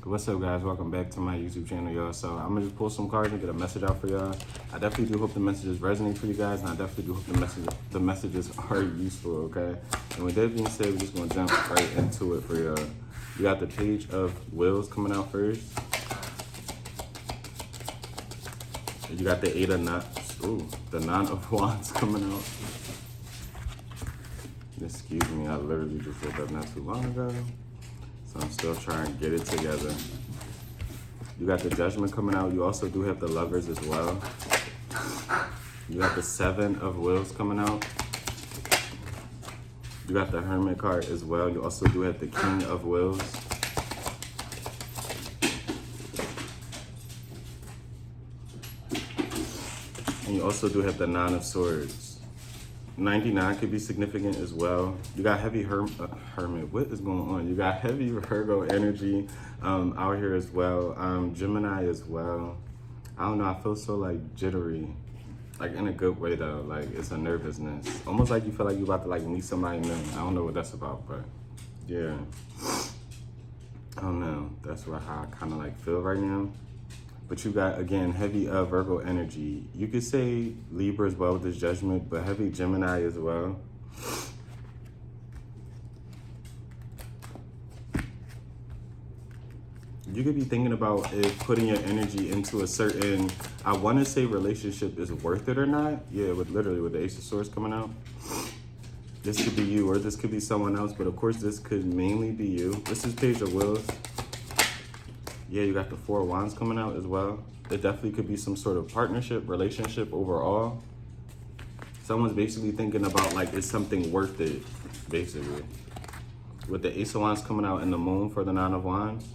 What's up, guys? Welcome back to my YouTube channel, y'all. So I'm gonna just pull some cards and get a message out for y'all. I definitely do hope the messages resonate for you guys, and I definitely do hope the messages are useful, okay? And with that being said, we're just gonna jump right into it for y'all. We got the Page of Wheels coming out first. You got the the Nine of Wands coming out. Excuse me, I literally just woke up not too long ago. So I'm still trying to get it together. You got the Judgment coming out. You also do have the Lovers as well. You got the Seven of Wheels coming out. You got the Hermit card as well. You also do have the King of Wheels. And you also do have the Nine of Swords. 99 could be significant as well. You got heavy Hermit. What is going on? You got heavy Virgo energy out here as well. Gemini as well. I don't know. I feel so like jittery, like in a good way though. Like it's a nervousness, almost like you feel like you about to like meet somebody new. I don't know what that's about, but yeah. I don't know. That's how I kind of like feel right now. But you got, again, heavy Virgo energy. You could say Libra as well with this Judgment, but heavy Gemini as well. You could be thinking about if putting your energy into a certain, I want to say relationship is worth it or not. Yeah, literally with the Ace of Swords coming out. This could be you or this could be someone else, but of course this could mainly be you. This is Page of Wheels. Yeah, you got the Four of Wands coming out as well. It definitely could be some sort of partnership, relationship overall. Someone's basically thinking about like, is something worth it, basically. With the Ace of Wands coming out and the Moon for the Nine of Wands.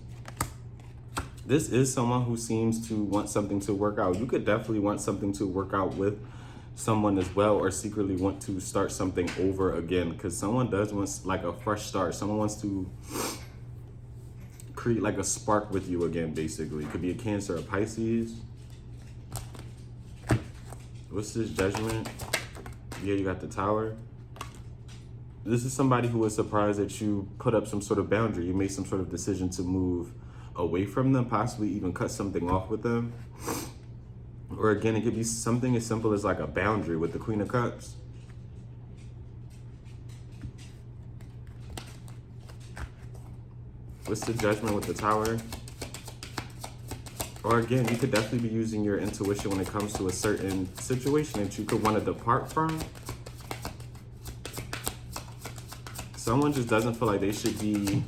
This is someone who seems to want something to work out. You could definitely want something to work out with someone as well, or secretly want to start something over again, because someone does want like a fresh start. Someone wants to create like a spark with you again, basically. It could be a Cancer or Pisces. What's this Judgment? Yeah, you got the Tower. This is somebody who was surprised that you put up some sort of boundary. You made some sort of decision to move away from them, possibly even cut something off with them. Or again, it could be something as simple as like a boundary with the Queen of Cups. What's the Judgment with the Tower? Or again, you could definitely be using your intuition when it comes to a certain situation that you could want to depart from. Someone just doesn't feel like they should be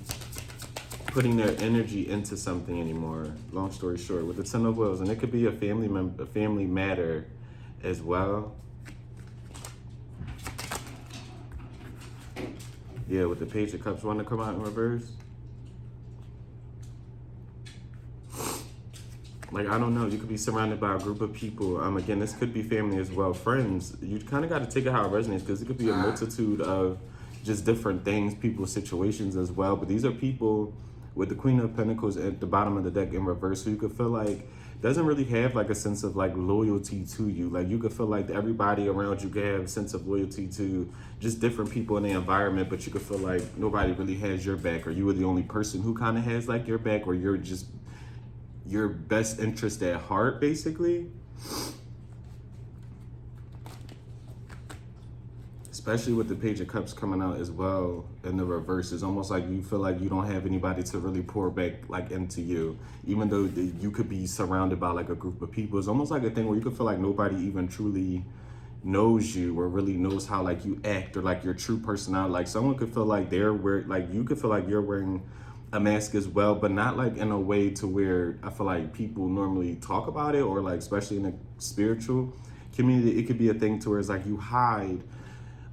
putting their energy into something anymore. Long story short, with the Ten of Wheels, and it could be a family matter as well. Yeah, with the Page of Cups wanting to come out in reverse. Like, I don't know, you could be surrounded by a group of people. Again, this could be family as well, friends. You kind of got to take it how it resonates, because it could be a multitude of just different things, people, situations as well. But these are people with the Queen of Pentacles at the bottom of the deck in reverse, so you could feel like doesn't really have like a sense of like loyalty to you. Like you could feel like everybody around you could have a sense of loyalty to just different people in the environment, but you could feel like nobody really has your back, or you are the only person who kind of has like your back, or you're just your best interest at heart, basically. Especially with the Page of Cups coming out as well in the reverse. It's almost like you feel like you don't have anybody to really pour back like into you, even though you could be surrounded by like a group of people. It's almost like a thing where you could feel like nobody even truly knows you or really knows how like you act or like your true personality. Like someone could feel like you could feel like you're wearing a mask as well, but not like in a way to where I feel like people normally talk about it, or like especially in a spiritual community, it could be a thing to where it's like you hide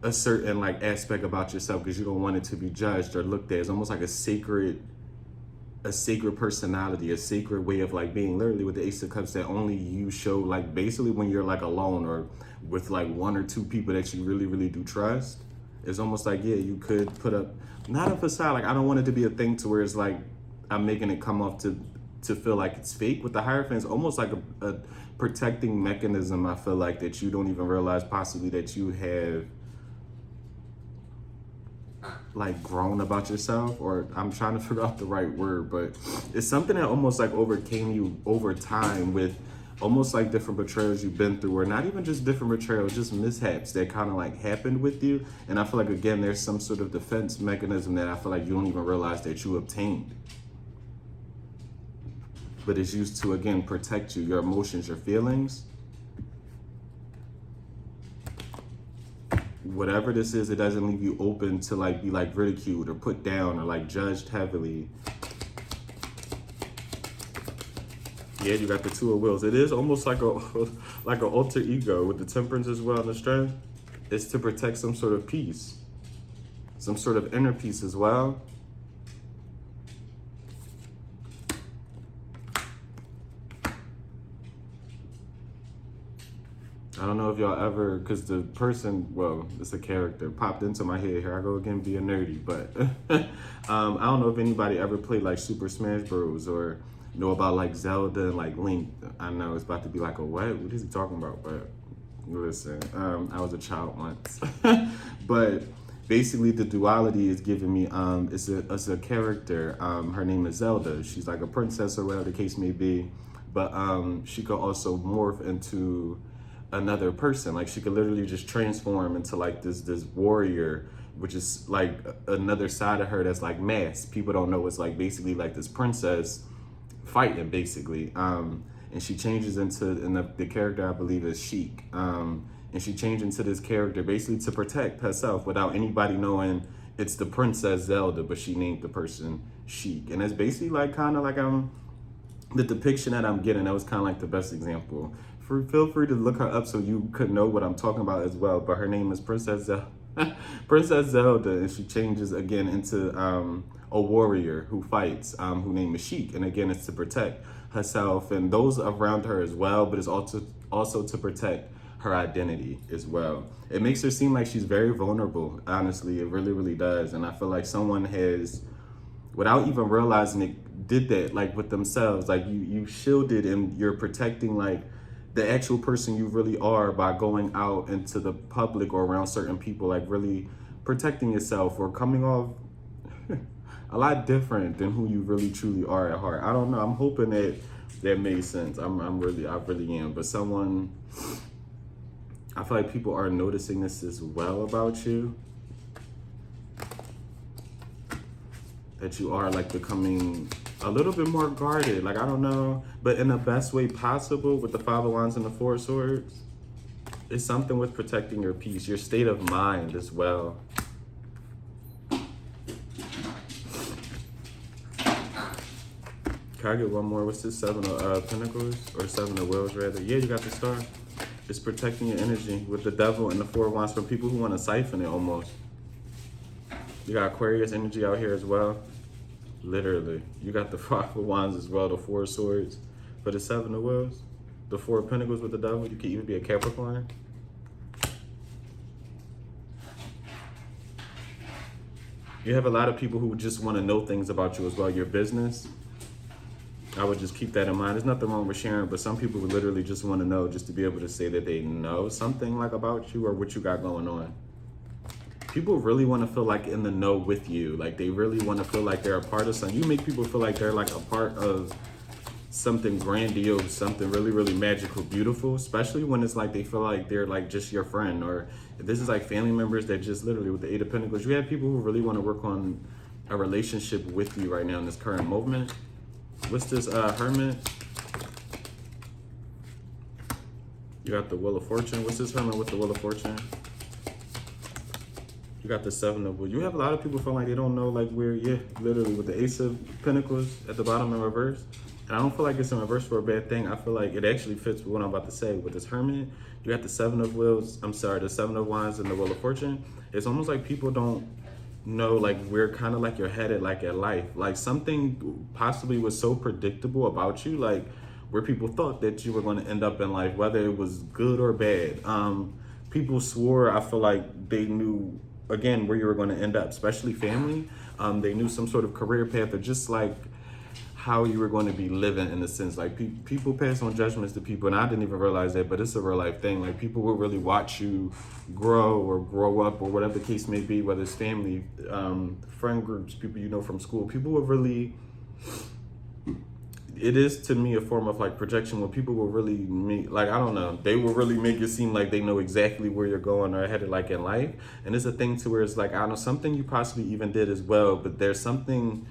a certain like aspect about yourself because you don't want it to be judged or looked at. It's almost like a sacred personality, a sacred way of like being, literally with the Ace of Cups, that only you show, like basically when you're like alone or with like one or two people that you really, really do trust. It's almost like, yeah, you could put up, not a facade, like I don't want it to be a thing to where it's like I'm making it come off to feel like it's fake. With the Hierophant, almost like a protecting mechanism, I feel like, that you don't even realize possibly that you have like grown about yourself, or I'm trying to figure out the right word, but it's something that almost like overcame you over time with almost like different betrayals you've been through, or not even just different betrayals, just mishaps that kind of like happened with you. And I feel like, again, there's some sort of defense mechanism that I feel like you don't even realize that you obtained, but it's used to, again, protect you, your emotions, your feelings. Whatever this is, it doesn't leave you open to like be like ridiculed or put down or like judged heavily. Yeah, you got the Two of Wheels. It is almost like a like an alter ego with the Temperance as well and the Strength. It's to protect some sort of peace, some sort of inner peace as well. I don't know if y'all ever, because the person, well, it's a character, popped into my head. Here I go again, being nerdy, but I don't know if anybody ever played like Super Smash Bros. Or know about like Zelda and like Link. I know it's about to be like a what? What is he talking about? But listen, I was a child once. But basically the duality is giving me, it's a character. Her name is Zelda. She's like a princess or whatever the case may be. But she could also morph into another person. Like she could literally just transform into like this warrior, which is like another side of her that's like masked. People don't know it's like basically like this princess fighting basically. And she changes into, and the character I believe is Sheik. And she changed into this character basically to protect herself without anybody knowing it's the Princess Zelda, but she named the person Sheik. And it's basically like kind of like the depiction that I'm getting, that was kind of like the best example. Feel free to look her up so you could know what I'm talking about as well. But her name is Princess Zelda, and she changes again into a warrior who fights, who named is Sheik. And again, it's to protect herself and those around her as well, but it's also to protect her identity as well. It makes her seem like she's very vulnerable, honestly. It really, really does. And I feel like someone has, without even realizing it, did that like with themselves. Like you shielded and you're protecting like the actual person you really are by going out into the public or around certain people, like really protecting yourself or coming off a lot different than who you really truly are at heart. I don't know. I'm hoping that made sense. I really am. But I feel like people are noticing this as well about you. That you are like becoming a little bit more guarded. Like, I don't know, but in the best way possible with the Five of Wands and the Four of Swords. It's something with protecting your peace, your state of mind as well. Can I get one more? What's this? Seven of Pentacles, or Seven of Wheels rather? Yeah, you got the Star. It's protecting your energy with the Devil and the Four of Wands for people who want to siphon it almost. You got Aquarius energy out here as well. Literally. You got the Five of Wands as well, the Four of Swords for the Seven of Wheels. The Four of Pentacles with the Devil. You could even be a Capricorn. You have a lot of people who just want to know things about you as well. Your business. I would just keep that in mind. There's nothing wrong with sharing, but some people would literally just want to know, just to be able to say that they know something like about you or what you got going on. People really want to feel like in the know with you. Like they really want to feel like they're a part of something. You make people feel like they're like a part of something grandiose, something really, really magical, beautiful, especially when it's like they feel like they're like just your friend, or if this is like family members that just literally with the Eight of Pentacles, you have people who really want to work on a relationship with you right now in this current moment. What's this Hermit? You got the Wheel of Fortune. What's this Hermit with the Wheel of Fortune? You got the Seven of Wood. You have a lot of people feeling like they don't know like where, yeah, literally with the Ace of Pentacles at the bottom in reverse. And I don't feel like it's in reverse for a bad thing. I feel like it actually fits with what I'm about to say. With this Hermit, you got the Seven of Wheels, the Seven of Wands and the Wheel of Fortune. It's almost like people don't know like where kind of like you're headed like at life. Like something possibly was so predictable about you, like where people thought that you were going to end up in life, whether it was good or bad. People swore, I feel like they knew again where you were going to end up, especially family. They knew some sort of career path or just like how you were going to be living, in a sense. Like people pass on judgments to people, and I didn't even realize that, but it's a real life thing. Like people will really watch you grow or grow up or whatever the case may be, whether it's family, friend groups, people you know from school. People will really, it is to me a form of like projection, where people will really make, like, I don't know, they will really make it seem like they know exactly where you're going or headed, like in life. And it's a thing to where it's like, I don't know, something you possibly even did as well, but there's something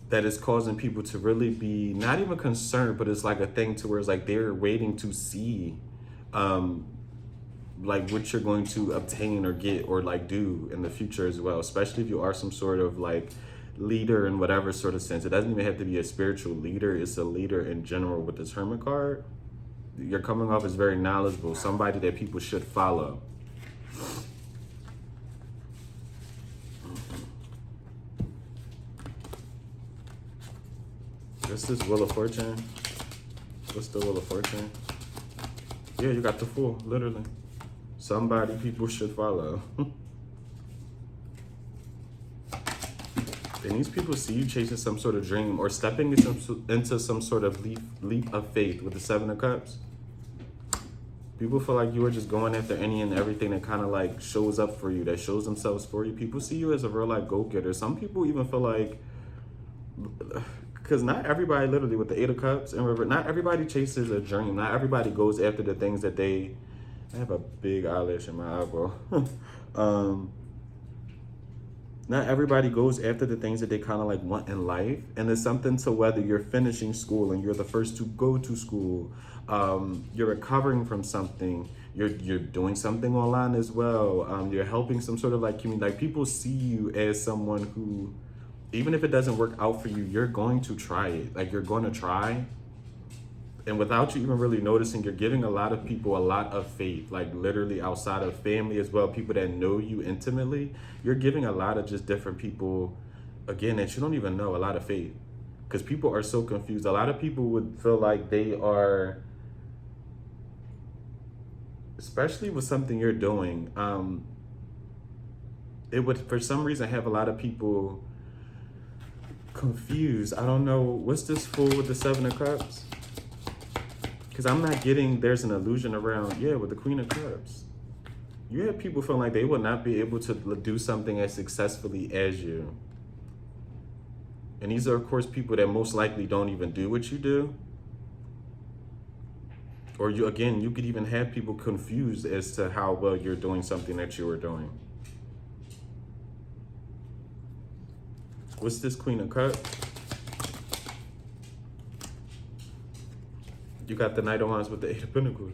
that is causing people to really be not even concerned, but it's like a thing to where it's like they're waiting to see like what you're going to obtain or get or like do in the future as well, especially if you are some sort of like leader in whatever sort of sense. It doesn't even have to be a spiritual leader, it's a leader in general. With this Hermit card, you're coming off as very knowledgeable, somebody that people should follow. This is Wheel of Fortune. What's the Wheel of Fortune? Yeah, you got the Fool, literally. Somebody people should follow. And these people see you chasing some sort of dream or stepping into some sort of leap of faith with the Seven of Cups. People feel like you are just going after any and everything that kind of like shows up for you, that shows themselves for you. People see you as a real life go-getter. Some people even feel like, because not everybody, literally with the Eight of Cups and River, not everybody chases a dream. Not everybody goes after the things that they, I have a big eyelash in my eyebrow. Not everybody goes after the things that they kind of like want in life. And it's something to whether you're finishing school and you're the first to go to school, you're recovering from something, you're doing something online as well, you're helping some sort of like community. Like people see you as someone who, even if it doesn't work out for you, you're going to try it. Like you're going to try. And without you even really noticing, you're giving a lot of people a lot of faith, like literally outside of family as well, people that know you intimately. You're giving a lot of just different people, again, that you don't even know, a lot of faith. Because people are so confused. A lot of people would feel like they are, especially with something you're doing, it would for some reason have a lot of people confused. I don't know, what's this Fool with the Seven of Cups? Because I'm not getting, there's an illusion around, yeah, with the Queen of Cups. You have people feeling like they will not be able to do something as successfully as you. And these are, of course, people that most likely don't even do what you do. Or you, again, you could even have people confused as to how well you're doing something that you were doing. What's this Queen of Cups? You got the Knight of Wands with the Eight of Pentacles.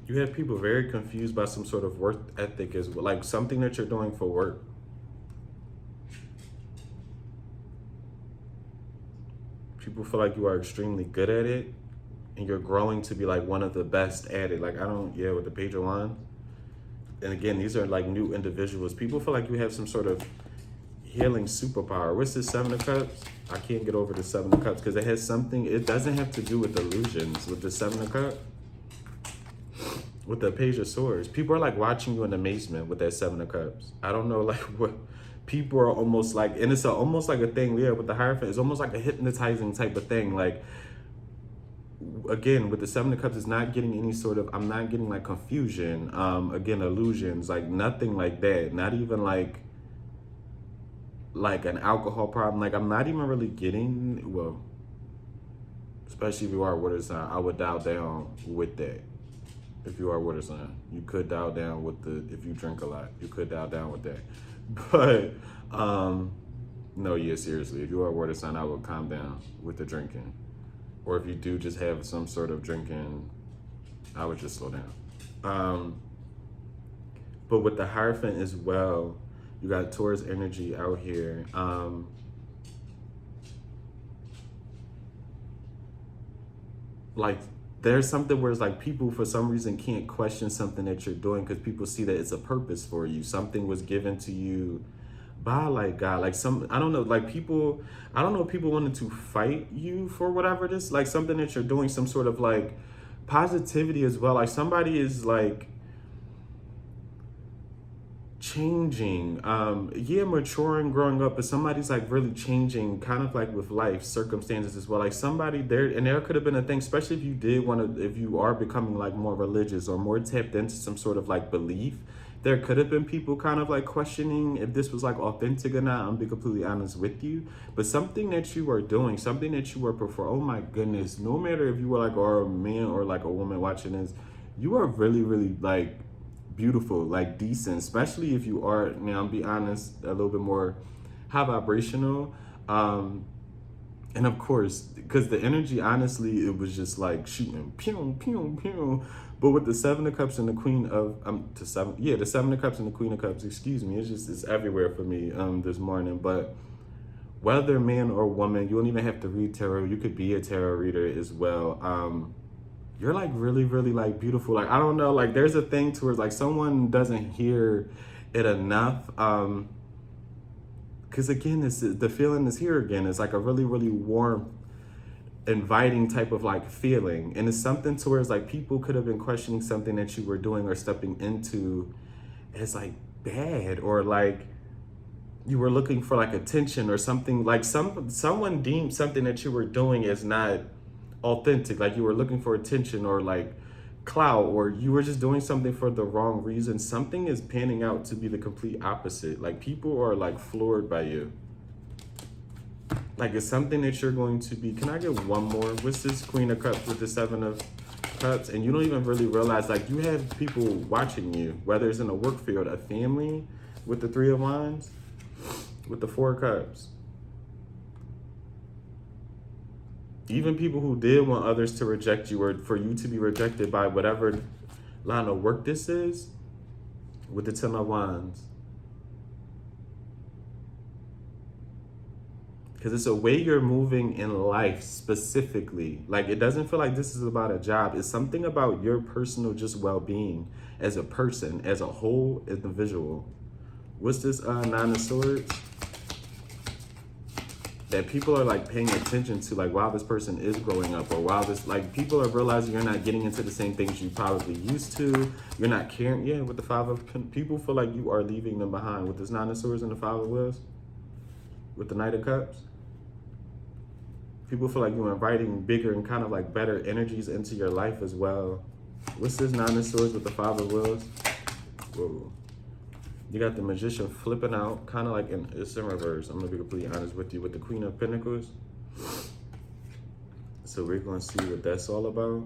You have people very confused by some sort of work ethic as well, like something that you're doing for work. People feel like you are extremely good at it and you're growing to be like one of the best at it. Like with the Page of Wands. And again, these are like new individuals. People feel like you have some sort of healing superpower. What's this Seven of Cups? I can't get over the Seven of Cups because it has something, it doesn't have to do with illusions. With the Seven of Cups, with the Page of Swords, people are like watching you in amazement with that Seven of Cups. I don't know, like what people are almost like, and it's almost like a thing, yeah, with the Hierophant, it's almost like a hypnotizing type of thing. Like, again, with the Seven of Cups, it's not getting any sort of, I'm not getting like confusion, again, illusions, like nothing like that. Not even like an alcohol problem. Like I'm not even really getting, well, especially if you are a water sign, I would dial down with that. If you are a water sign, you could dial down with if you drink a lot, you could dial down with that. But no, yeah, seriously, if you are a water sign, I would calm down with the drinking. Or if you do just have some sort of drinking, I would just slow down. But with the Hierophant as well, you got Taurus energy out here. Like there's something where it's like people for some reason can't question something that you're doing because people see that it's a purpose for you. Something was given to you by like God, like I don't know, like people, I don't know if people wanted to fight you for whatever it is, like something that you're doing, some sort of like positivity as well. Like somebody is like changing, yeah, maturing, growing up, but somebody's like really changing, kind of like with life circumstances as well. Like somebody there, and there could have been a thing, especially if you did want to, if you are becoming like more religious or more tapped into some sort of like belief, there could have been people kind of like questioning if this was like authentic or not. I'm being completely honest with you, but something that you are doing, something that you are prefer. Oh my goodness, no matter if you were like or a man or like a woman watching this, you are really, really like beautiful, like decent, especially if you are, now I'll be honest, a little bit more high vibrational. And of course, because the energy, honestly, it was just like shooting, pew, pew, pew. But with the Seven of Cups and the Queen of, the Seven of Cups and the Queen of Cups, excuse me, it's everywhere for me this morning. But whether man or woman, you don't even have to read tarot. You could be a tarot reader as well. You're like really, really like beautiful. Like, I don't know, like there's a thing to where like someone doesn't hear it enough. Cause again, the feeling is here again. It's like a really, really warm, inviting type of like feeling. And it's something to where it's like people could have been questioning something that you were doing or stepping into as like bad, or like you were looking for like attention or something, like someone deemed something that you were doing as not authentic, like you were looking for attention or like clout, or you were just doing something for the wrong reason. Something is panning out to be the complete opposite. Like people are like floored by you. Like it's something that you're going to be. Can I get one more? What's this Queen of Cups with the Seven of Cups? And you don't even really realize, like you have people watching you, whether it's in a work field, a family, with the Three of Wands, with the Four of Cups. Even people who did want others to reject you, or for you to be rejected by whatever line of work this is, with the Ten of Wands. Because it's a way you're moving in life specifically. Like it doesn't feel like this is about a job. It's something about your personal just well-being as a person, as a whole individual. What's this Nine of Swords? That people are like paying attention to, like, wow, this person is growing up, or wow, this, like, people are realizing you're not getting into the same things you probably used to. You're not caring. Yeah, with the Five of, people feel like you are leaving them behind. With this Nine of Swords and the Five of Wheels, with the Knight of Cups, people feel like you're inviting bigger and kind of like better energies into your life as well. What's this Nine of Swords with the Five of Wheels? Whoa. You got the Magician flipping out, kind of like it's in reverse. I'm gonna be completely honest with you, with the Queen of Pentacles. So we're gonna see what that's all about.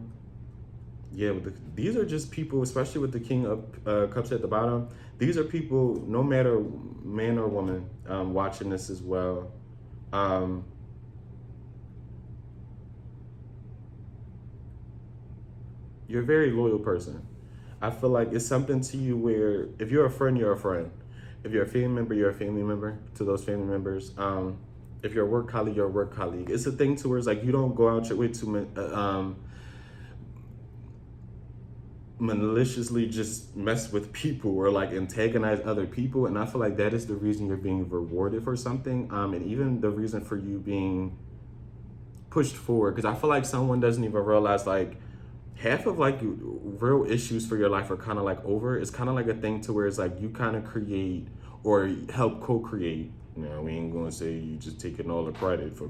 Yeah, these are just people, especially with the King of Cups at the bottom. These are people, no matter man or woman, watching this as well. You're a very loyal person. I feel like it's something to you where if you're a friend, you're a friend. If you're a family member, you're a family member to those family members. If you're a work colleague, you're a work colleague. It's a thing to where it's like you don't go out your way to maliciously just mess with people or like antagonize other people. And I feel like that is the reason you're being rewarded for something. And even the reason for you being pushed forward. Because I feel like someone doesn't even realize, like, half of like real issues for your life are kind of like over. It's kind of like a thing to where it's like you kind of create or help co-create. You know, we ain't gonna say you just taking all the credit for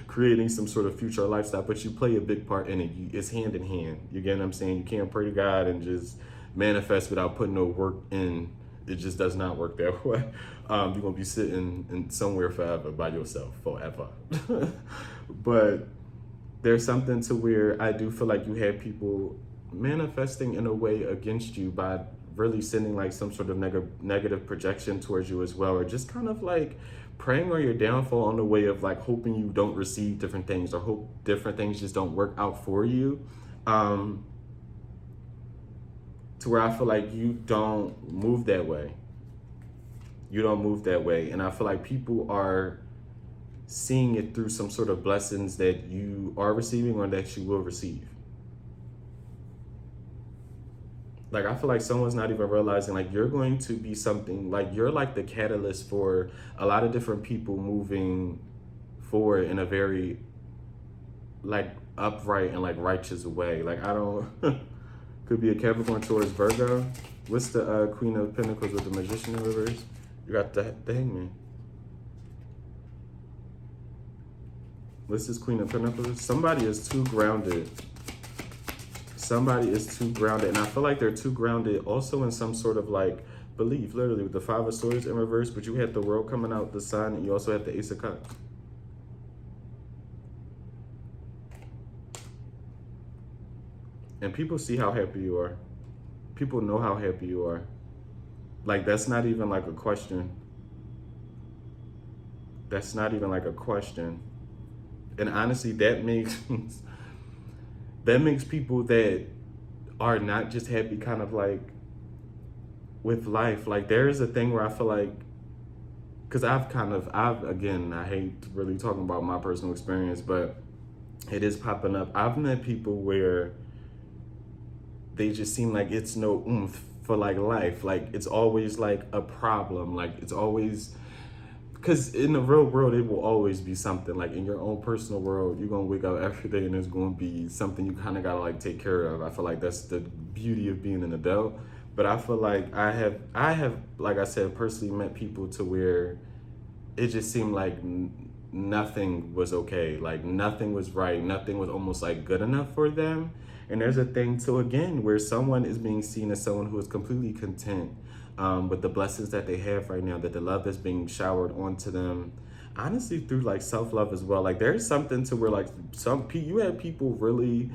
creating some sort of future lifestyle, but you play a big part in it. It's hand in hand. You get what I'm saying? You can't pray to God and just manifest without putting no work in. It just does not work that way. You're gonna be sitting in somewhere forever by yourself, forever. But there's something to where I do feel like you have people manifesting in a way against you by really sending like some sort of negative projection towards you as well, or just kind of like praying on your downfall on the way of like hoping you don't receive different things, or hope different things just don't work out for you. To where I feel like you don't move that way. You don't move that way. And I feel like people are seeing it through some sort of blessings that you are receiving or that you will receive. Like, I feel like someone's not even realizing, like, you're going to be something, like, you're like the catalyst for a lot of different people moving forward in a very, like, upright and, like, righteous way. Like, I don't, could be a Capricorn, Taurus, Virgo. What's the Queen of Pentacles with the Magician in reverse? You got the Hangman. What's this Queen of Pentacles? Somebody is too grounded. Somebody is too grounded. And I feel like they're too grounded also in some sort of like belief, literally with the Five of Swords in reverse, but you had the World coming out, the Sun, and you also had the Ace of Cups. And people see how happy you are. People know how happy you are. Like, that's not even like a question. That's not even like a question. And honestly, that makes people that are not just happy kind of like with life. Like, there is a thing where I feel like, because again, I hate really talking about my personal experience, but it is popping up. I've met people where they just seem like it's no oomph for like life. Like, it's always like a problem. Like, it's always, because in the real world, it will always be something. Like, in your own personal world, you're going to wake up every day and there's going to be something you kind of got to like take care of. I feel like that's the beauty of being an adult. But I feel like I have, like I said, personally met people to where it just seemed like nothing was okay. Like, nothing was right. Nothing was almost like good enough for them. And there's a thing too, again, where someone is being seen as someone who is completely content with the blessings that they have right now, that the love that's being showered onto them, honestly, through like self-love as well. Like, there's something to where like you have people really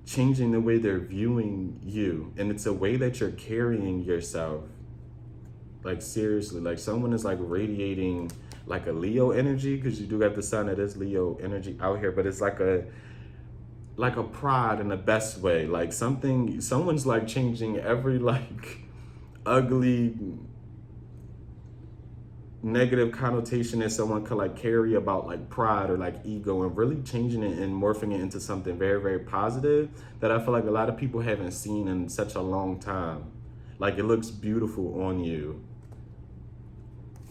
changing the way they're viewing you, and it's a way that you're carrying yourself. Like, seriously, like someone is like radiating like a Leo energy, because you do have the Sun that is Leo energy out here, but it's like a pride in the best way. Like, someone's like changing every like ugly negative connotation that someone could like carry about like pride or like ego, and really changing it and morphing it into something very, very positive that I feel like a lot of people haven't seen in such a long time. Like, it looks beautiful on you.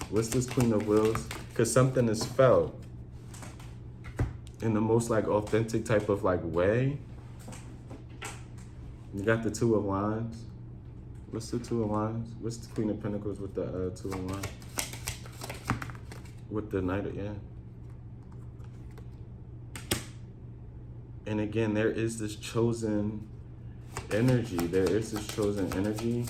What's this Queen of Wheels? Because something is felt in the most like authentic type of like way. You got the Two of Wands. What's the Two of Wands? What's the Queen of Pentacles with the Two of Wands? With the Knight of, yeah. And again, there is this chosen energy. There is this chosen energy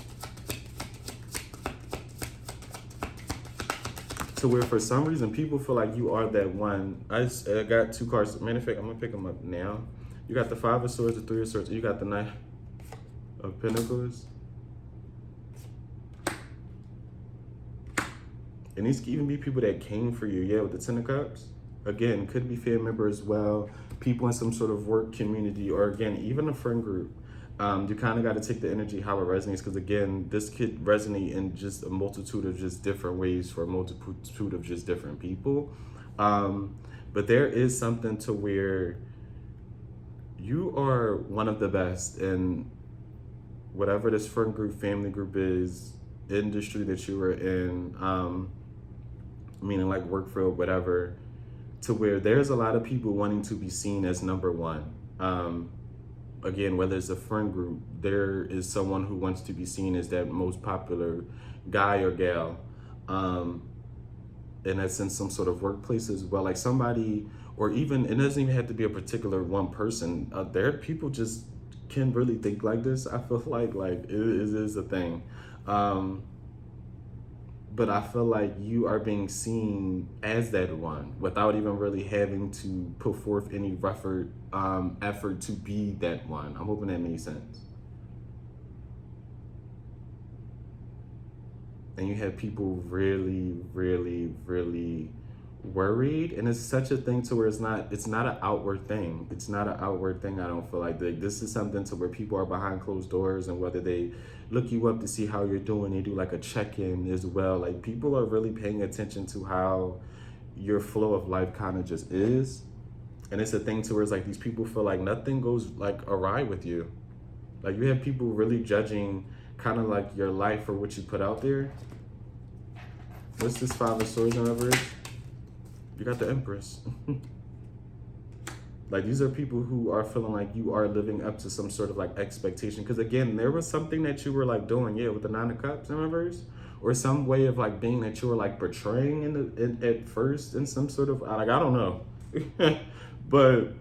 to where for some reason people feel like you are that one. I got two cards. Matter of fact, I'm gonna pick them up now. You got the Five of Swords, the Three of Swords, you got the Knight of Pentacles. And these could even be people that came for you, yeah, with the Ten of Cups. Again, could be family members as well, people in some sort of work community, or again, even a friend group. You kind of got to take the energy how it resonates, because again, this could resonate in just a multitude of just different ways for a multitude of just different people. But there is something to where you are one of the best in whatever this friend group, family group is, industry that you were in, meaning like work field, whatever, to where there's a lot of people wanting to be seen as number one. Again, whether it's a friend group, there is someone who wants to be seen as that most popular guy or gal. And that's in some sort of workplace as well. Like somebody, or even, it doesn't even have to be a particular one person. There are people just can really think like this. I feel like it is a thing. But I feel like you are being seen as that one without even really having to put forth any effort to be that one. I'm hoping that makes sense. And you have people really, really, really worried, and it's such a thing to where it's not an outward thing. It's not an outward thing. I don't feel like this is something to where people are behind closed doors, and whether they look you up to see how you're doing, they do like a check-in as well. Like, people are really paying attention to how your flow of life kind of just is. And it's a thing to where it's like these people feel like nothing goes like awry with you. Like, you have people really judging kind of like your life for what you put out there. What's this Five of Swords in reverse? You got the Empress. Like, these are people who are feeling like you are living up to some sort of like expectation. Because again, there was something that you were like doing, yeah, with the Nine of Cups in reverse, or some way of like being that you were like portraying at first in some sort of like, I don't know, but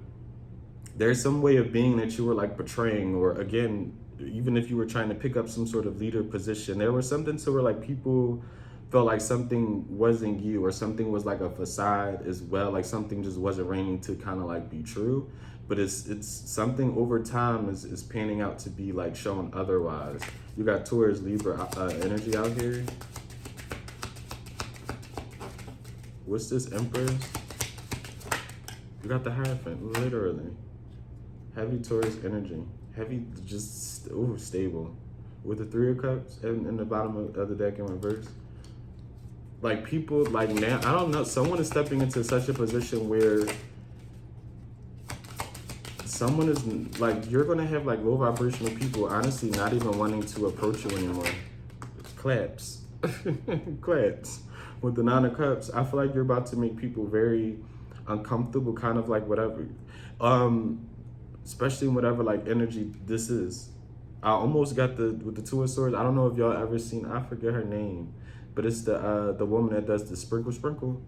there's some way of being that you were like portraying, or again, even if you were trying to pick up some sort of leader position, there was something to where like people felt like something wasn't you, or something was like a facade as well, like something just wasn't raining to kind of like be true. But it's something over time is panning out to be like shown otherwise. You got Taurus, Libra energy out here. What's this, Empress? You got the Hierophant, literally. Heavy Taurus energy. Heavy, just stable. With the Three of Cups in the bottom of the deck in reverse. Like, people, like, now, I don't know, someone is stepping into such a position where someone is, like, you're going to have, like, low vibrational people, honestly, not even wanting to approach you anymore. Claps. Claps. With the Nine of Cups, I feel like you're about to make people very uncomfortable, kind of like whatever. Especially in whatever, like, energy this is. I almost got with the Two of Swords. I don't know if y'all ever seen, I forget her name, but it's the woman that does the sprinkle.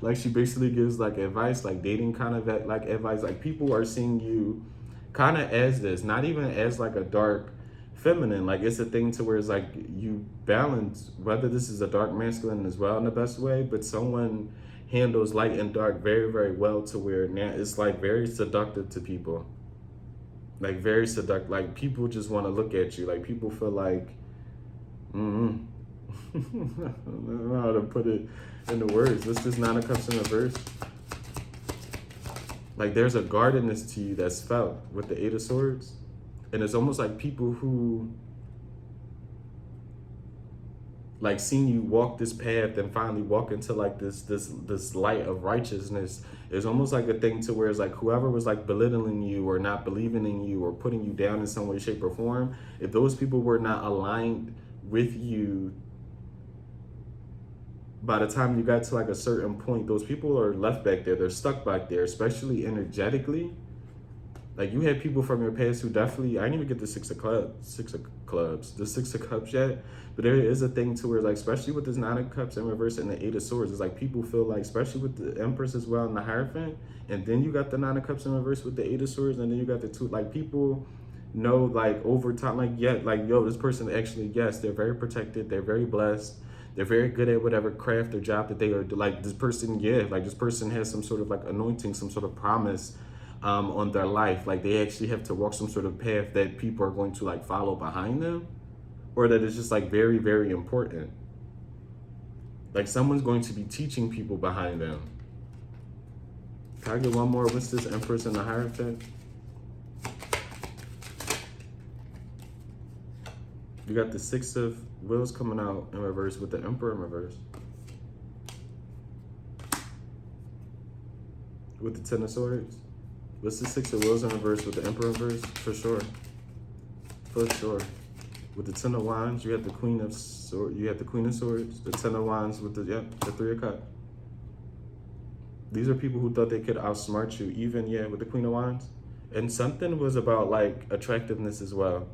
Like, she basically gives like advice, like dating kind of like advice. Like, people are seeing you kind of as this, not even as like a dark feminine. Like, it's a thing to where it's like you balance, whether this is a dark masculine as well in the best way, but someone handles light and dark very, very well to where now it's like very seductive to people. Like, very seductive. Like, people just want to look at you. Like, people feel like, I don't know how to put it into words. What's this Nine of Cups in reverse? Like, there's a guardedness to you that's felt with the Eight of Swords. And it's almost like people who like seeing you walk this path and finally walk into like this light of righteousness is almost like a thing to where it's like whoever was like belittling you or not believing in you or putting you down in some way, shape, or form, if those people were not aligned with you, by the time you got to like a certain point, those people are left back there. They're stuck back there, especially energetically. Like, you had people from your past who definitely, I didn't even get the Six of Cups yet, but there is a thing to where, like, especially with this Nine of Cups in reverse and the Eight of Swords, it's like people feel like, especially with the Empress as well and the Hierophant, and then you got the Nine of Cups in reverse with the Eight of Swords, and then you got the two, like, people know, like, over time, like, yeah, like, yo, this person actually, yes, they're very protected, they're very blessed, they're very good at whatever craft or job that they are, like, this person, yeah, like, this person has some sort of, like, anointing, some sort of promise on their life. Like, they actually have to walk some sort of path that people are going to like follow behind them, or that is just like very, very important. Like, someone's going to be teaching people behind them. Can I get one more? What's this Empress and the Hierophant? You got the Six of Wheels coming out in reverse with the Emperor in reverse. With the Ten of Swords. What's the Six of Wheels in reverse with the Emperor in reverse? For sure. For sure. With the Ten of Wands, you have the Queen of Swords. You have the Queen of Swords. The Ten of Wands with the Three of Cups. These are people who thought they could outsmart you, even with the Queen of Wands. And something was about like attractiveness as well.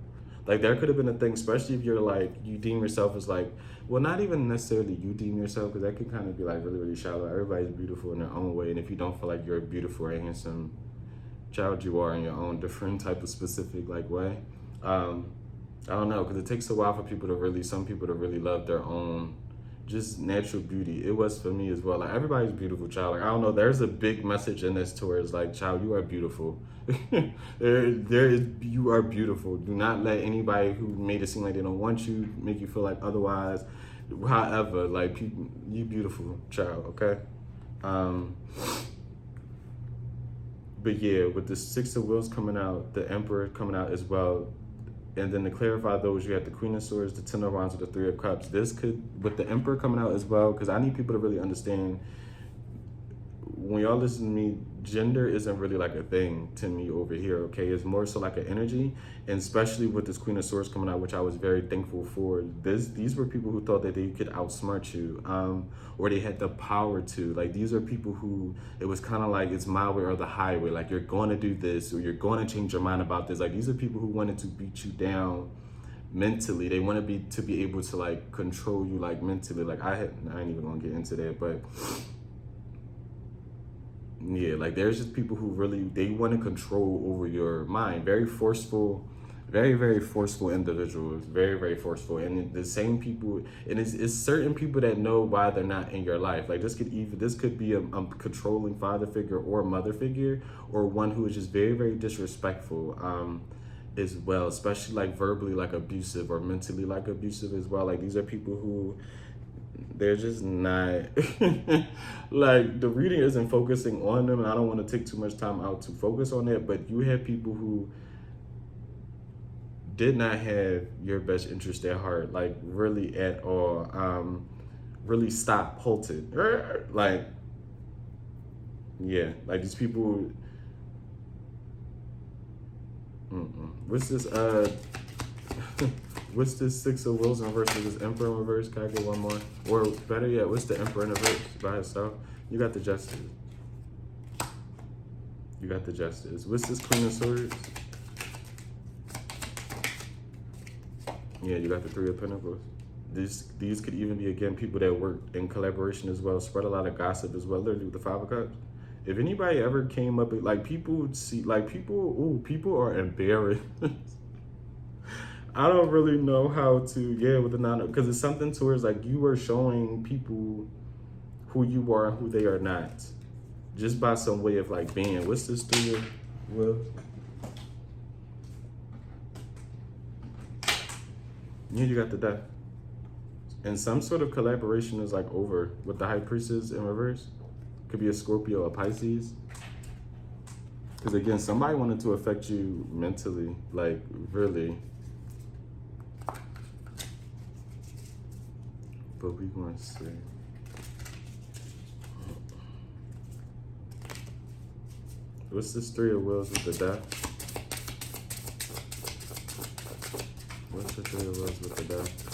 Like, there could have been a thing, especially if you're like, you deem yourself as like, well, not even necessarily you deem yourself, because that could kind of be like really, really shallow. Everybody's beautiful in their own way. And if you don't feel like you're a beautiful or handsome child, you are in your own different type of specific like way. I don't know, because it takes a while for people to really, some people to really love their own just natural beauty. It was for me as well. Like, everybody's beautiful, child. Like, I don't know, there's a big message in this towards like, child, you are beautiful. You are beautiful. Do not let anybody who made it seem like they don't want you make you feel like otherwise. However, like, you beautiful, child, okay? But yeah, with the Six of Wheels coming out, the Emperor coming out as well, and then to clarify those, you have the Queen of Swords, the Ten of Wands, with the Three of Cups. This could, with the Emperor coming out as well, because I need people to really understand when y'all listen to me, gender isn't really like a thing to me over here, okay? It's more so like an energy, and especially with this Queen of Swords coming out, which I was very thankful for. These were people who thought that they could outsmart you, or they had the power to. Like, these are people who, it was kind of like, it's my way or the highway. Like, you're going to do this, or you're going to change your mind about this. Like, these are people who wanted to beat you down mentally. They want to be able to like control you like mentally. Like, I ain't even gonna get into that, but yeah, like there's just people who really, they want to control over your mind. Very forceful, very, very forceful individuals, very, very forceful. And the same people, and it's certain people that know why they're not in your life. Like, this could be a controlling father figure or mother figure, or one who is just very, very disrespectful, as well, especially like verbally like abusive or mentally like abusive as well. Like, these are people who, they're just not like, the reading isn't focusing on them, and I don't want to take too much time out to focus on that, but you have people who did not have your best interest at heart, like really at all. Really stop halted, like, yeah, like these people. What's this what's this Six of Wheels in reverse with this Emperor in reverse? Can I get one more? Or better yet, what's the Emperor in reverse by itself? You got the Justice. You got the Justice. What's this Queen of Swords? Yeah, you got the Three of Pentacles. These could even be, again, people that work in collaboration as well, spread a lot of gossip as well, literally with the Five of Cups. If anybody ever came up, like, people see, like, people are embarrassed. I don't really know how to, yeah, with the nine, because it's something towards, like, you are showing people who you are and who they are not, just by some way of, like, being. What's this thing? Well, yeah, you got the Death. And some sort of collaboration is, like, over with the High Priestess in reverse. Could be a Scorpio or Pisces. Because, again, somebody wanted to affect you mentally, like, really. But we going to see. What's this Three of Wheels with the Death? What's the Three of Wheels with the Death?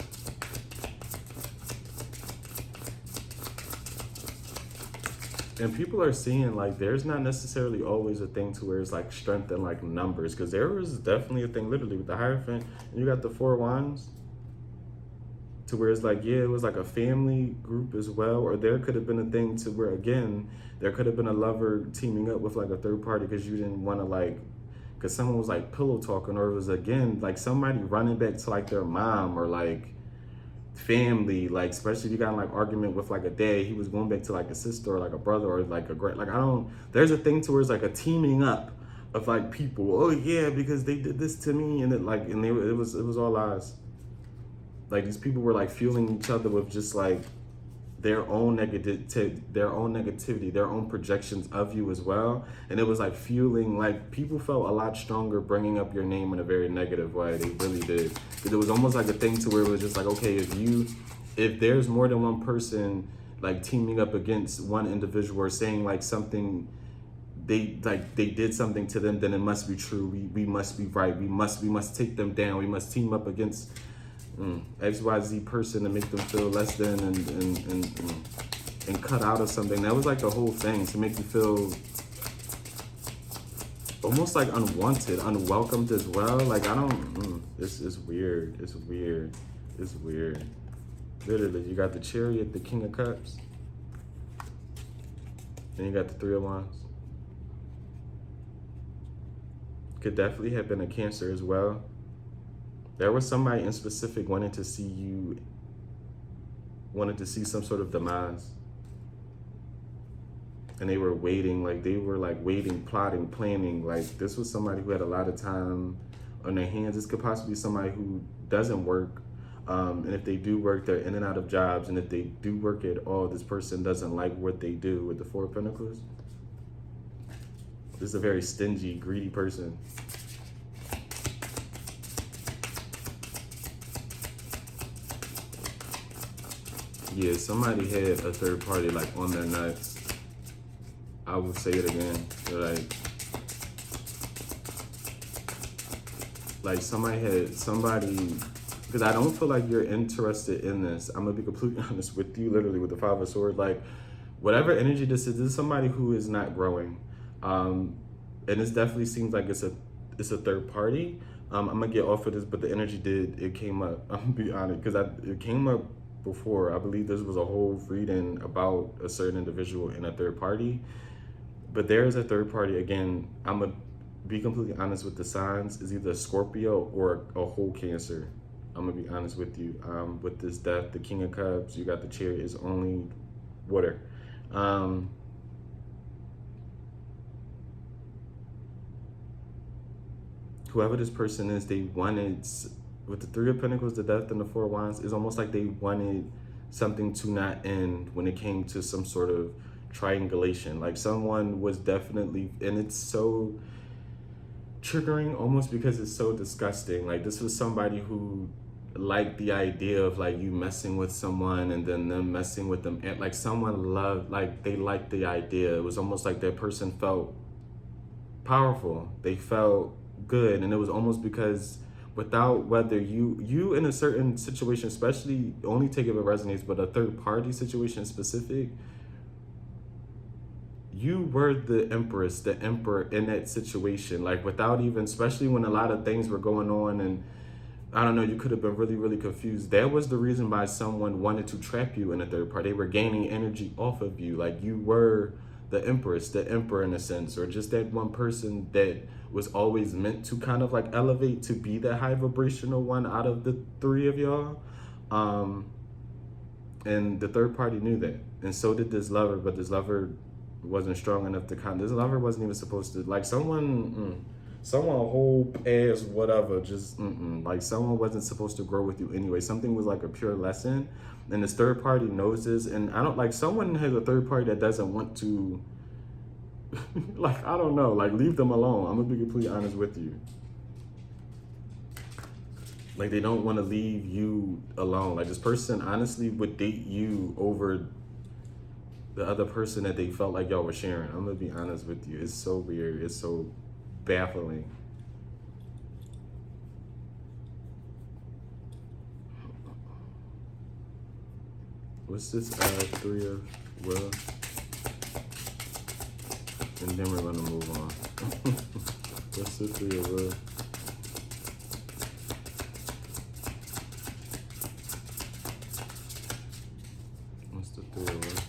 And people are seeing, like, there's not necessarily always a thing to where it's like strength and like numbers, because there was definitely a thing literally with the Hierophant, and you got the Four of Wands, to where it's like, yeah, it was like a family group as well, or there could have been a thing to where, again, there could have been a lover teaming up with like a third party because you didn't want to, like, because someone was like pillow talking, or it was, again, like somebody running back to like their mom or like family, like, especially if you got in like argument with like a dad, he was going back to like a sister or like a brother or like a great, like, I don't, there's a thing to where it's like a teaming up of like people, oh yeah, because they did this to me, and it like, and it was all lies. Like, these people were like fueling each other with just like their own negativity, their own projections of you as well. And it was like fueling, like, people felt a lot stronger bringing up your name in a very negative way. They really did. Because it was almost like a thing to where it was just like, okay, if there's more than one person like teaming up against one individual or saying like something, they did something to them, then it must be true. We must be right. We must take them down. We must team up against XYZ person to make them feel less than and cut out of something. That was like the whole thing, to make you feel almost like unwanted, unwelcomed as well. Like, I don't, it's weird. It's weird. It's weird. Literally, you got the Chariot, the King of Cups. Then you got the Three of Wands. Could definitely have been a Cancer as well. There was somebody in specific wanted to see some sort of demise. And they were waiting, plotting, planning. Like, this was somebody who had a lot of time on their hands. This could possibly be somebody who doesn't work. And if they do work, they're in and out of jobs. And if they do work at all, this person doesn't like what they do with the Four of Pentacles. This is a very stingy, greedy person. Yeah, somebody had a third party like on their nuts. I will say it again. Like somebody, because I don't feel like you're interested in this. I'm gonna be completely honest with you, literally with the Five of Swords. Like, whatever energy this is somebody who is not growing. And this definitely seems like it's a third party. I'm gonna get off of this, but the energy it came up. I'm gonna be honest, because it came up before. I believe this was a whole reading about a certain individual in a third party. But there is a third party. Again, I'm gonna be completely honest with the signs. Is either a Scorpio or a whole Cancer. I'm gonna be honest with you. With this death, the King of Cups, you got the Chariot is only water. Whoever this person is, they wanted, with the Three of Pentacles, the Death, and the Four of Wands, it's almost like they wanted something to not end when it came to some sort of triangulation. Like someone was definitely, and it's so triggering almost because it's so disgusting. Like this was somebody who liked the idea of like you messing with someone and then them messing with them. And like someone loved, like they liked the idea. It was almost like that person felt powerful. They felt good, and it was almost because without whether you in a certain situation, especially only take it if it resonates, but a third party situation specific, you were the empress, the emperor in that situation. Like without even, especially when a lot of things were going on and I don't know, you could have been really, really confused. That was the reason why someone wanted to trap you in a third party. They were gaining energy off of you. Like you were the empress, the emperor in a sense, or just that one person that was always meant to kind of like elevate to be the high vibrational one out of the three of y'all. And the third party knew that. And so did this lover, but this lover wasn't strong enough to this lover wasn't even supposed to, like someone whole ass whatever, just like someone wasn't supposed to grow with you anyway. Something was like a pure lesson, and this third party knows this. And I don't, like someone has a third party that doesn't want to like, I don't know, like leave them alone. I'm gonna be completely honest with you. Like they don't want to leave you alone. Like this person honestly would date you over the other person that they felt like y'all were sharing. I'm gonna be honest with you. It's so weird. It's so baffling. What's this Three of Worlds? And then we're gonna move on. What's the Three of Worlds? What's the Three of Worlds?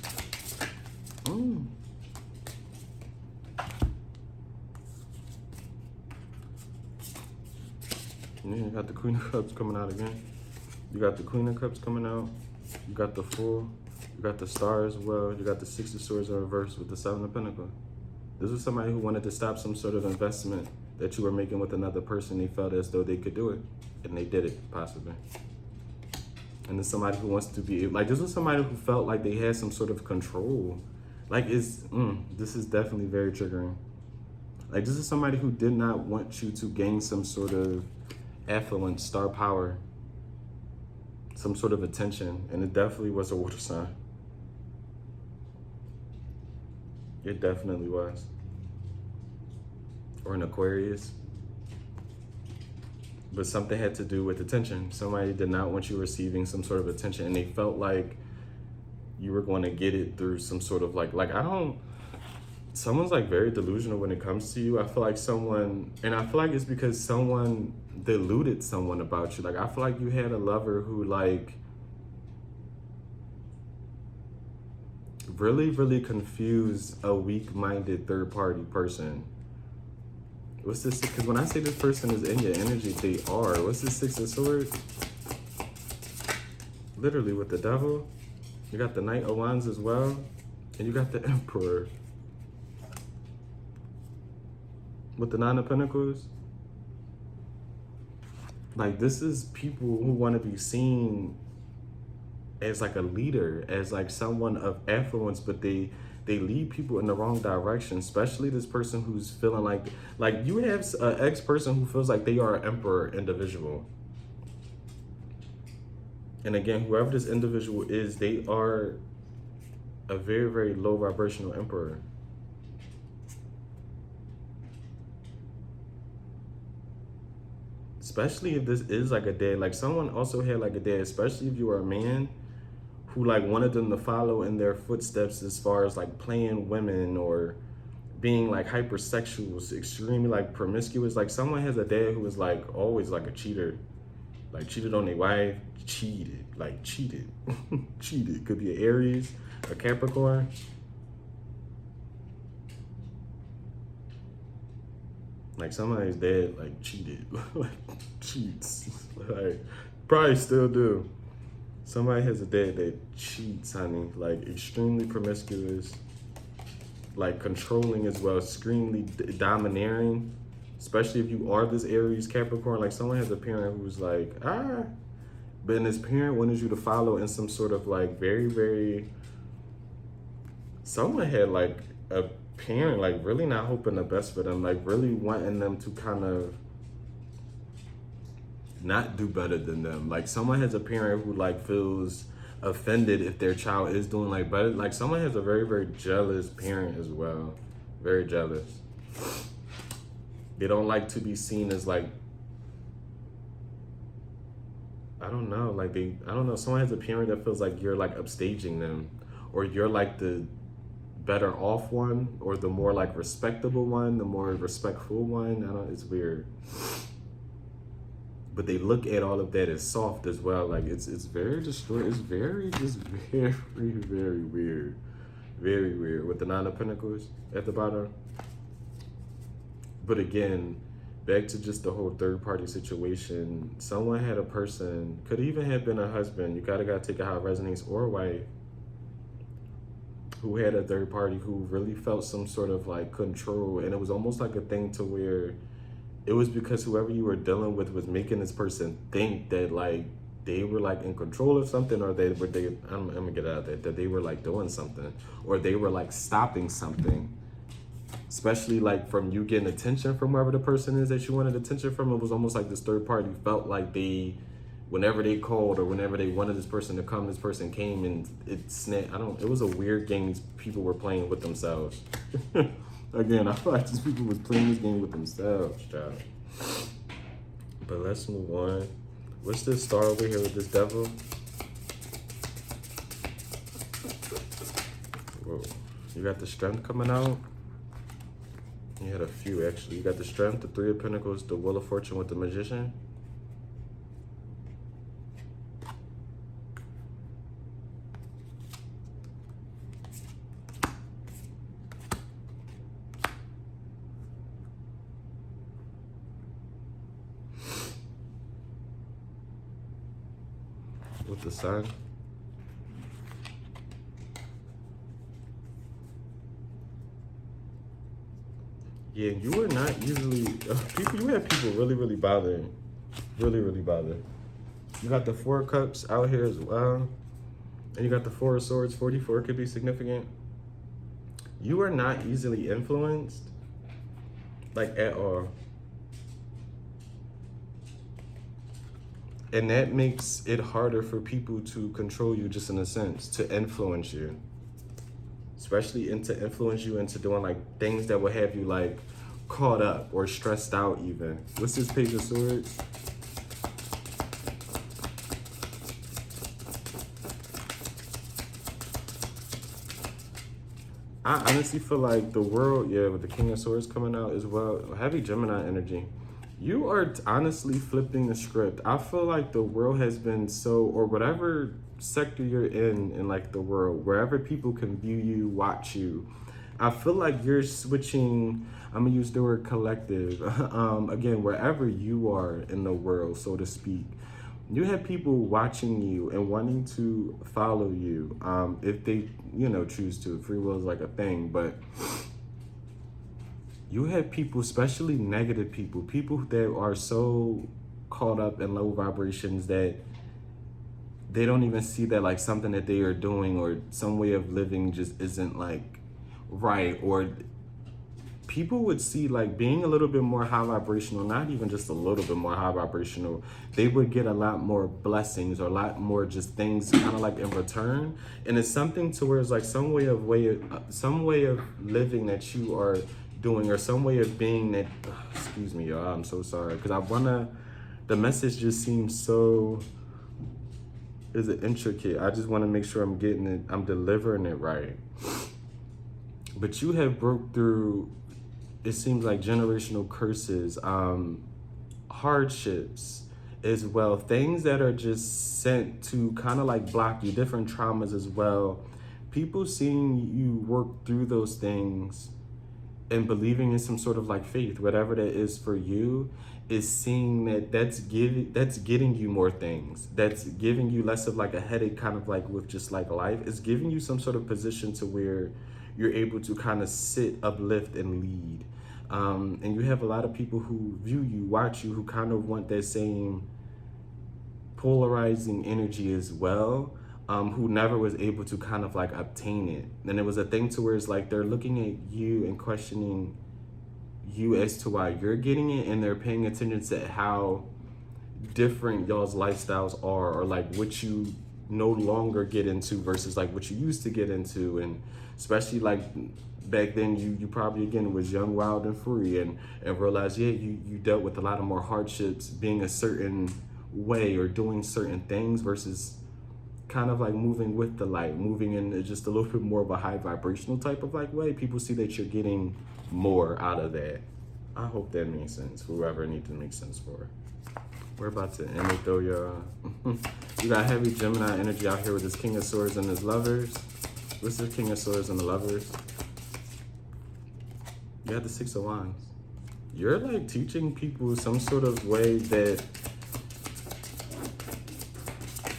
Yeah, you got the Queen of Cups coming out again. You got the Queen of Cups coming out. You got the Fool. You got the Star as well. You got the Six of Swords in reverse with the Seven of Pentacles. This was somebody who wanted to stop some sort of investment that you were making with another person. They felt as though they could do it, and they did it, possibly. And there's somebody who wants to be, like, this was somebody who felt like they had some sort of control. Like, this is definitely very triggering. Like, this is somebody who did not want you to gain some sort of affluence, star power, some sort of attention, and it definitely was a water sign. It definitely was. Or an Aquarius. But something had to do with attention. Somebody did not want you receiving some sort of attention, and they felt like you were going to get it through some sort of someone's like very delusional when it comes to you. I feel like and I feel like it's because someone deluded someone about you. Like, I feel like you had a lover who like really, really confused a weak-minded third-party person. What's this? Because when I say this person is in your energy, they are. What's this Six of Swords? Literally with the Devil. You got the Knight of Wands as well. And you got the Emperor. With the Nine of Pentacles. Like, this is people who want to be seen as like a leader, as like someone of affluence, but they lead people in the wrong direction, especially this person who's feeling like you have an ex-person who feels like they are an emperor individual. And again, whoever this individual is, they are a very, very low vibrational emperor. especially if this is like a dad, like someone also had like a dad, especially if you are a man who like wanted them to follow in their footsteps as far as like playing women or being like hypersexuals, extremely like promiscuous. Like someone has a dad who was like always like a cheater, like cheated on their wife, cheated. Cheated. Could be an Aries, a Capricorn. Like somebody's dad like cheated, like cheats, like probably still do. Somebody has a dad that cheats, honey, like extremely promiscuous, like controlling as well, extremely domineering, especially if you are this Aries Capricorn. Like someone has a parent who's like, but this parent wanted you to follow in some sort of like very, someone had like a parent like really not hoping the best for them, like really wanting them to kind of not do better than them. Like someone has a parent who like feels offended if their child is doing like better. Like someone has a very jealous parent as well, very jealous. They don't like to be seen as like, I don't know, someone has a parent that feels like you're like upstaging them, or you're like the better off one, or the more like respectable one, the more respectful one. It's weird. But they look at all of that as soft as well. Like it's very destroyed. It's very weird. Very weird with the Nine of Pentacles at the bottom. But again, back to just the whole third party situation. Someone had a person, could even have been a husband, you gotta take it how it resonates, or a wife, who had a third party who really felt some sort of like control. And it was almost like a thing to where it was because whoever you were dealing with was making this person think that like they were like in control of something, or I'm gonna get out of that they were like doing something, or they were like stopping something. Especially like from you getting attention from whoever the person is that you wanted attention from. It was almost like this third party felt like whenever they called or whenever they wanted this person to come, this person came, and it was a weird game these people were playing with themselves. Again, I feel like these people was playing this game with themselves, child. But let's move on. What's this star over here with this devil? Whoa. You got the strength coming out. You had a few, actually. You got the strength, the Three of Pentacles, the Wheel of Fortune with the Magician. With the Sun. Yeah, you are not easily, you have people really bothering. Really bothering. You got the Four of Cups out here as well. And you got the Four of Swords. 44 could be significant. You are not easily influenced, like at all. And that makes it harder for people to control you, just in a sense, to influence you. Especially to influence you into doing like things that will have you like caught up or stressed out even. What's this Page of Swords? I honestly feel like the world, with the King of Swords coming out as well, heavy Gemini energy. You are honestly flipping the script. I feel like the world has been or whatever sector you're in like the world, wherever people can view you, watch you, I feel like you're switching. I'm gonna use the word collective. Again, wherever you are in the world, so to speak, you have people watching you and wanting to follow you, if they, choose to. Free will is like a thing, but you have people, especially negative people that are so caught up in low vibrations that they don't even see that like something that they are doing or some way of living just isn't like right. Or people would see like being a little bit more high vibrational, not even just a little bit more high vibrational, they would get a lot more blessings or a lot more just things kind of like in return. And it's something to where it's like some way of living that you are doing, or some way of being that, excuse me, y'all, I'm so sorry, because I want to The message just seems so, is it intricate? I just want to make sure I'm getting it, I'm delivering it right. But you have broke through, it seems like generational curses, hardships as well, things that are just sent to kind of like block you, different traumas as well. People seeing you work through those things and believing in some sort of like faith, whatever that is for you, is seeing that that's getting you more things, that's giving you less of like a headache, kind of like with just like life. It's giving you some sort of position to where you're able to kind of sit, uplift, and lead. And you have a lot of people who view you, watch you, who kind of want that same polarizing energy as well, who never was able to kind of like obtain it. And it was a thing to where it's like they're looking at you and questioning you as to why you're getting it, and they're paying attention to how different y'all's lifestyles are, or like what you no longer get into versus like what you used to get into. And especially like back then, you probably again was young, wild, and free, and realized, yeah, you dealt with a lot of more hardships being a certain way or doing certain things versus kind of like moving with the light, moving in just a little bit more of a high vibrational type of like way. People see that you're getting more out of that. I hope that makes sense, whoever it needs to make sense for. We're about to end it though, y'all. You got heavy Gemini energy out here with this King of Swords and his lovers. What's the King of Swords and the lovers? You got the Six of Wands. You're like teaching people some sort of way that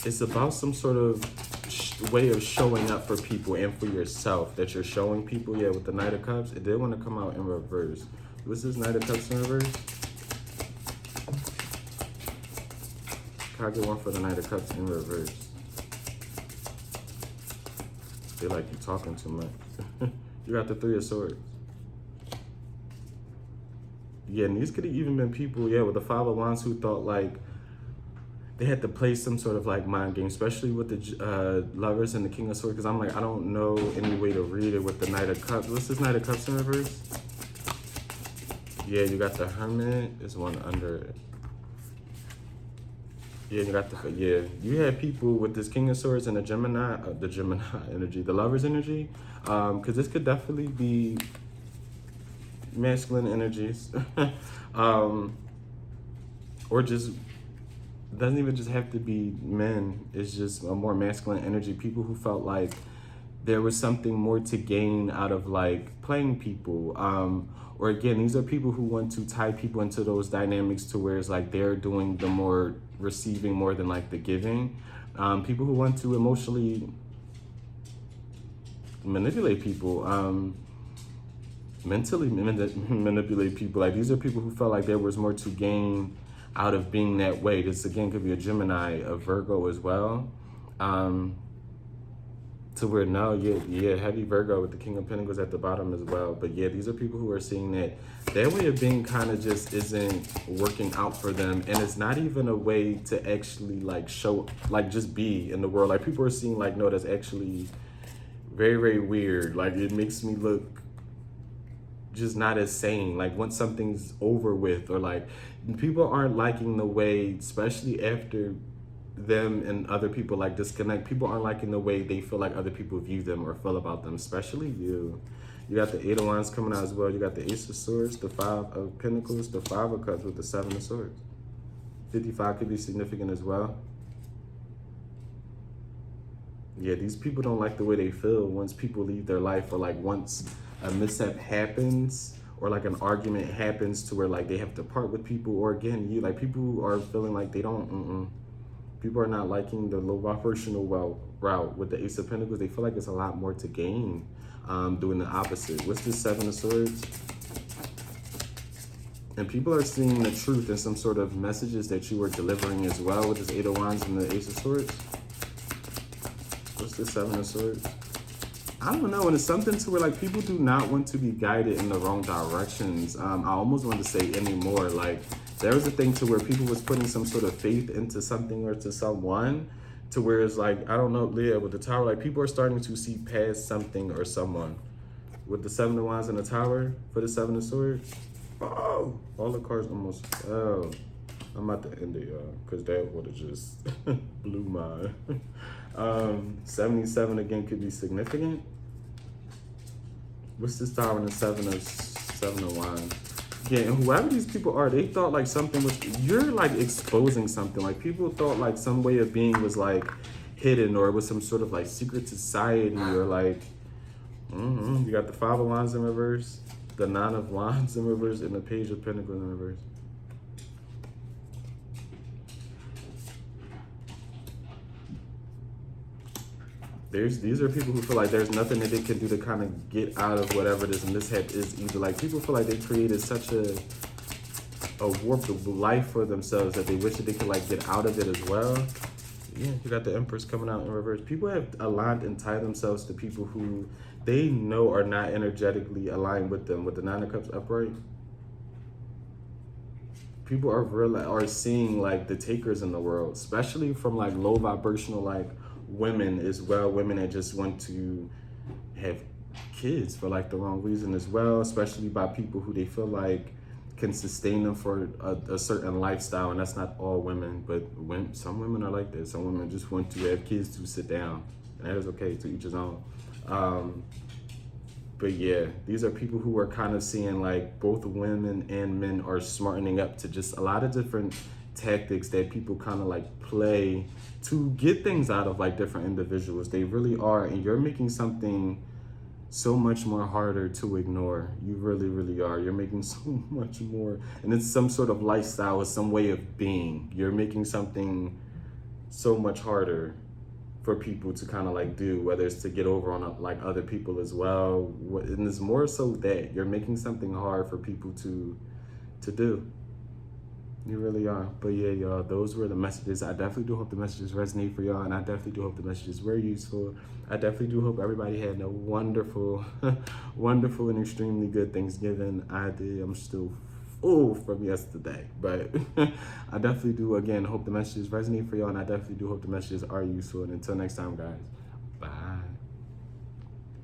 it's about some sort of way of showing up for people and for yourself, that you're showing people. Yeah, with the Knight of Cups, it did want to come out in reverse. What's this Knight of Cups in reverse? Can I get one for the Knight of Cups in reverse? I feel like you're talking too much. You got the Three of Swords. Yeah, and these could have even been people, yeah, with the Five of Wands, who thought like they had to play some sort of like mind game, especially with the lovers and the King of Swords, because I'm like, I don't know any way to read it with the Knight of Cups. What's this Knight of Cups in reverse? Yeah, you got the Hermit. There's one under it. Yeah, you got the, yeah. You had people with this King of Swords and the Gemini energy, the lovers energy, because this could definitely be masculine energies, or just, doesn't even just have to be men. It's just a more masculine energy. People who felt like there was something more to gain out of like playing people, or again, these are people who want to tie people into those dynamics to where it's like they're doing the more receiving more than like the giving. People who want to emotionally manipulate people, mentally manipulate people. Like these are people who felt like there was more to gain out of being that way. This again could be a Gemini, a Virgo as well. To where now, yeah, heavy Virgo with the King of Pentacles at the bottom as well. But yeah, these are people who are seeing that their way of being kind of just isn't working out for them. And it's not even a way to actually like show, like just be in the world. Like people are seeing like, no, that's actually very, very weird. Like it makes me look just not as sane. Like once something's over with, or like people aren't liking the way, especially after them and other people like disconnect, people aren't liking the way they feel like other people view them or feel about them, especially you. You got the Eight of Wands coming out as well. You got the Ace of Swords, the Five of Pentacles, the Five of Cups with the Seven of Swords. 55 could be significant as well. Yeah, these people don't like the way they feel once people leave their life, or like once a mishap happens, or like an argument happens to where like they have to part with people, or again, you like people are feeling like they don't, people are not liking the low vibrational route with the Ace of Pentacles. They feel like there's a lot more to gain doing the opposite. What's this Seven of Swords? And people are seeing the truth in some sort of messages that you were delivering as well with this Eight of Wands and the Ace of Swords. What's the Seven of Swords? I don't know, and it's something to where like people do not want to be guided in the wrong directions. I almost want to say anymore. Like there was a thing to where people was putting some sort of faith into something or to someone, to where it's like, I don't know, Leah, with the Tower, like people are starting to see past something or someone. With the Seven of Wands and the Tower for the Seven of Swords. Oh, all the cards almost fell. I'm about to end it, y'all, because that would have just blew my 77 again could be significant. What's this Tower and the seven of wands? Yeah, and whoever these people are, they thought like something was, you're like exposing something. Like people thought like some way of being was like hidden, or it was some sort of like secret society, or like, you got the Five of Wands in reverse, the Nine of Wands in reverse, and the Page of Pentacles in reverse. These are people who feel like there's nothing that they can do to kind of get out of whatever this mishap is either. Like people feel like they created such a warped life for themselves that they wish that they could like get out of it as well. Yeah, you got the Empress coming out in reverse. People have aligned and tied themselves to people who they know are not energetically aligned with them. With the Nine of Cups upright, people are seeing like the takers in the world, especially from like low vibrational like women as well. Women that just want to have kids for like the wrong reason as well, especially by people who they feel like can sustain them for a certain lifestyle. And that's not all women, but some women are like that. Some women just want to have kids to sit down, and that is okay, to each his own. But yeah, these are people who are kind of seeing like both women and men are smartening up to just a lot of different tactics that people kind of like play to get things out of like different individuals. They really are, and you're making something so much more harder to ignore. You really, really are. You're making so much more, and it's some sort of lifestyle, it's some way of being. You're making something so much harder for people to kind of like do, whether it's to get over on like other people as well. And it's more so that you're making something hard for people to do. You really are. But yeah, y'all, those were the messages. I definitely do hope the messages resonate for y'all, and I definitely do hope the messages were useful. I definitely do hope everybody had a wonderful, wonderful and extremely good Thanksgiving. I did. I'm still full from yesterday, but I definitely do, again, hope the messages resonate for y'all, and I definitely do hope the messages are useful. And until next time, guys, bye.